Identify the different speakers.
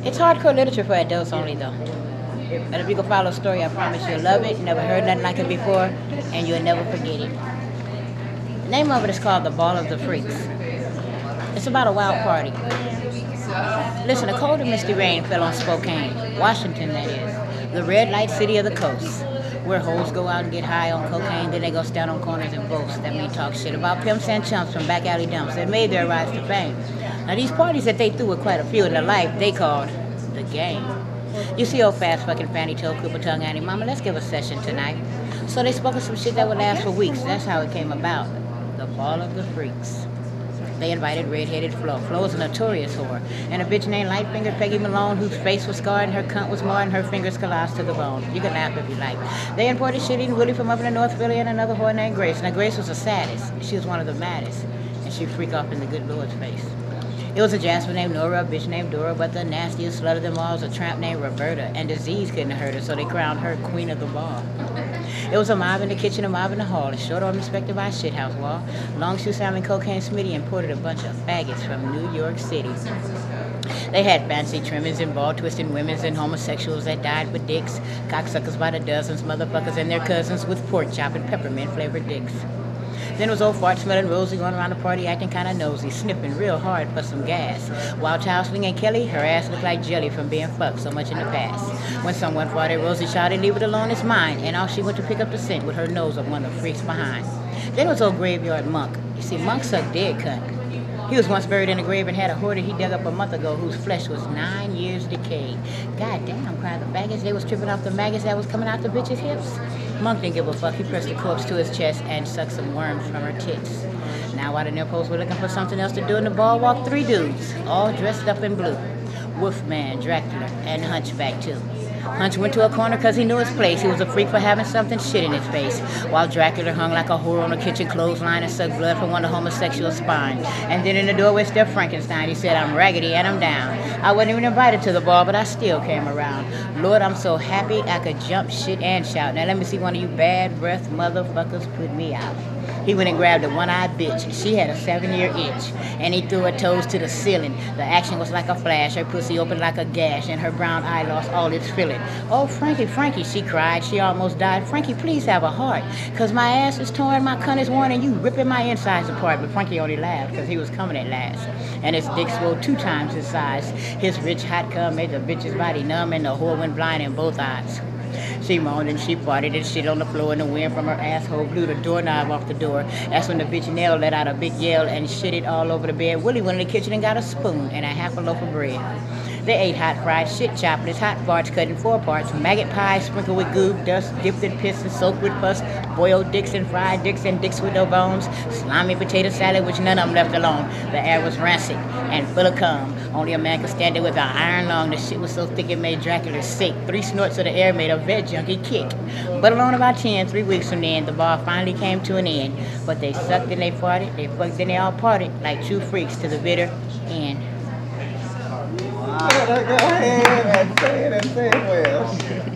Speaker 1: It's hardcore literature for adults only, though. But if you can follow a story, I promise you'll love it. Never heard nothing like it before, and you'll never forget it. The name of it is called The Ball of the Freaks. It's about a wild party. Listen, a cold and misty rain fell on Spokane, Washington, that is, the red light city of the coast, where hoes go out and get high on cocaine, then they go stand on corners and boast. That mean talk shit about pimps and chumps from back alley dumps that made their rise to fame. Now these parties that they threw were quite a few in their life, they called the game. You see old fast fucking Fanny Toe, Cooper Tongue, Annie Mama, let's give a session tonight. So they spoke of some shit that would last for weeks. That's how it came about. The Ball of the Freaks. They invited red-headed Flo. Flo was a notorious whore. And a bitch named Light-Fingered Peggy Malone, whose face was scarred and her cunt was marred and her fingers collapsed to the bone. You can laugh if you like. They imported shit-eating Willie from up in the North Philly and another whore named Grace. Now, Grace was the saddest. She was one of the maddest. And she'd freak off in the good Lord's face. It was a Jasper named Nora, a bitch named Dora, but the nastiest slut of them all was a tramp named Roberta. And disease couldn't hurt her, so they crowned her queen of the ball. It was a mob in the kitchen, a mob in the hall, a short arm respected by a shithouse wall. Long shoe Simon Cocaine Smitty imported a bunch of faggots from New York City. They had fancy trimmings and ball-twisting women's and homosexuals that died with dicks, cocksuckers by the dozens, motherfuckers and their cousins with pork chop and peppermint-flavored dicks. Then was old fart smelling Rosie going around the party acting kind of nosy, sniffing real hard for some gas. While child slinging Kelly, her ass looked like jelly from being fucked so much in the past. When someone farted, Rosie shouted, "Leave it alone, it's mine," and off she went to pick up the scent with her nose of one of the freaks behind. Then was old graveyard Monk. You see, Monk sucked dead cunt. He was once buried in a grave and had a hoarder he dug up a month ago whose flesh was 9 years decayed. God damn, cried the faggots. They was tripping off the maggots that was coming out the bitch's hips. Monk didn't give a fuck. He pressed the corpse to his chest and sucked some worms from her tits. Now while the nipples were looking for something else to do in the ball, walked 3 dudes, all dressed up in blue. Wolfman, Dracula, and Hunchback too. Hunch went to a corner because he knew his place. He was a freak for having something shit in his face. While Dracula hung like a whore on a kitchen clothesline and sucked blood from one of the homosexual spine. And then in the doorway stepped Frankenstein. He said, "I'm raggedy and I'm down." I wasn't even invited to the ball, but I still came around. Lord, I'm so happy I could jump, shit, and shout. Now let me see one of you bad breath motherfuckers put me out. He went and grabbed a one-eyed bitch. She had a 7-year itch, and he threw her toes to the ceiling. The action was like a flash. Her pussy opened like a gash, and her brown eye lost all its filling. "Oh, Frankie, Frankie," she cried. She almost died. "Frankie, please have a heart, 'cause my ass is torn, my cunt is worn, and you ripping my insides apart." But Frankie only laughed, 'cause he was coming at last, and his dick swelled 2 times his size. His rich hot cum made the bitch's body numb, and the whore went blind in both eyes. She moaned and she farted and shit on the floor, and the wind from her asshole blew the doorknob off the door. That's when the bitch Nell let out a big yell and shit it all over the bed. Willie went in the kitchen and got a spoon and a half a loaf of bread. They ate hot fried shit choplets, hot farts cut in 4 parts, maggot pie sprinkled with goob dust, dipped in piss and soaked with pus, boiled dicks and fried dicks and dicks with no bones, slimy potato salad which none of them left alone. The air was rancid and full of cum. Only a man could stand it with an iron lung. The shit was so thick it made Dracula sick. 3 snorts of the air made a vet junkie kick. But along about 3 weeks from then, the ball finally came to an end. But they sucked and they farted, they fucked and they all parted like true freaks to the bitter end.
Speaker 2: Go ahead and say it well.